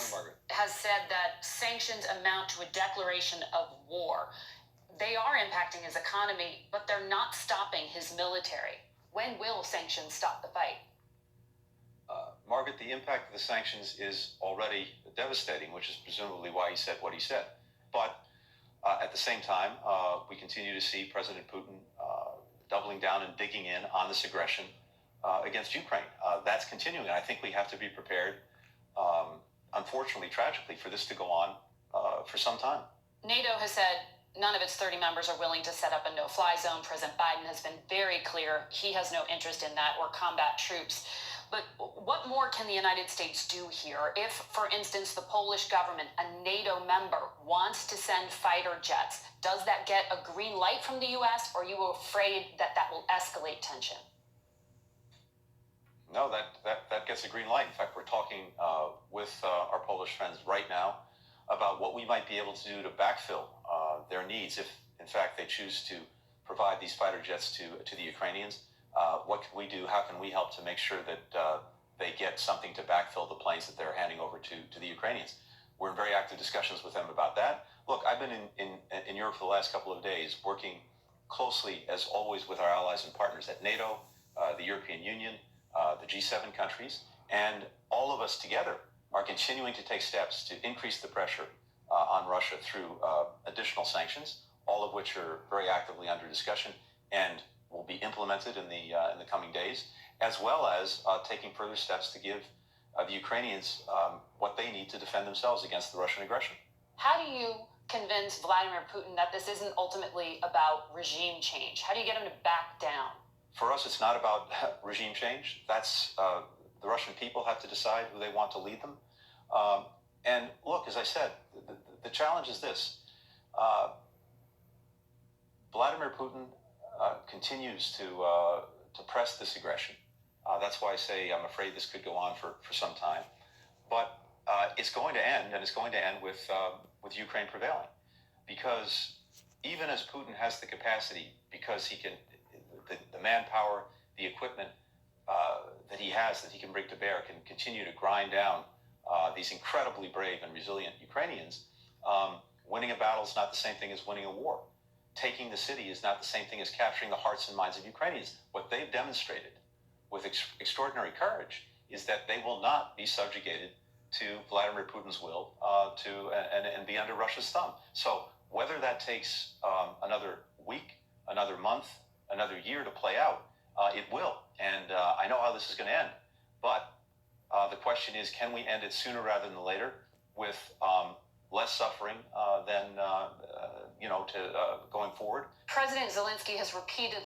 States has said that sanctions amount to a declaration of war. They are impacting his economy, but they're not stopping his military. When will sanctions stop the fight? Margaret, the impact of the sanctions is already devastating, which is presumably why he said what he said. But at the same time, we continue to see President Putin doubling down and digging in on this aggression against Ukraine. That's continuing. And I think we have to be prepared, unfortunately, tragically, for this to go on for some time. NATO has said none of its 30 members are willing to set up a no-fly zone. President Biden has been very clear he has no interest in that or combat troops. But what more can the United States do here? If, for instance, the Polish government, a NATO member, wants to send fighter jets, does that get a green light from the U.S., or are you afraid that that will escalate tension? No, that gets a green light. In fact, we're talking with our Polish friends right now about what we might be able to do to backfill their needs if, in fact, they choose to provide these fighter jets to the Ukrainians. What can we do? How can we help to make sure that they get something to backfill the planes that they're handing over to the Ukrainians? We're in very active discussions with them about that. Look, I've been in Europe for the last couple of days, working closely, as always, with our allies and partners at NATO, the European Union, the G7 countries, and all of us together are continuing to take steps to increase the pressure on Russia through additional sanctions, all of which are very actively under discussion and will be implemented in the coming days, as well as taking further steps to give the Ukrainians what they need to defend themselves against the Russian aggression. How do you convince Vladimir Putin that this isn't ultimately about regime change? How do you get him to back down? For us, it's not about regime change. That's the Russian people have to decide who they want to lead them. And look, as I said, the challenge is this. Vladimir Putin continues to press this aggression. That's why I say I'm afraid this could go on for some time. But it's going to end, and it's going to end with Ukraine prevailing. Because even as Putin has the capacity, because he can, the manpower, the equipment that he has, that he can bring to bear, can continue to grind down these incredibly brave and resilient Ukrainians, winning a battle is not the same thing as winning a war. Taking the city is not the same thing as capturing the hearts and minds of Ukrainians. What they've demonstrated with extraordinary courage is that they will not be subjugated to Vladimir Putin's will and be under Russia's thumb. So whether that takes another week, another month, another year to play out, it will. And I know how this is going to end. But the question is, can we end it sooner rather than later with less suffering than going forward? President Zelensky has repeatedly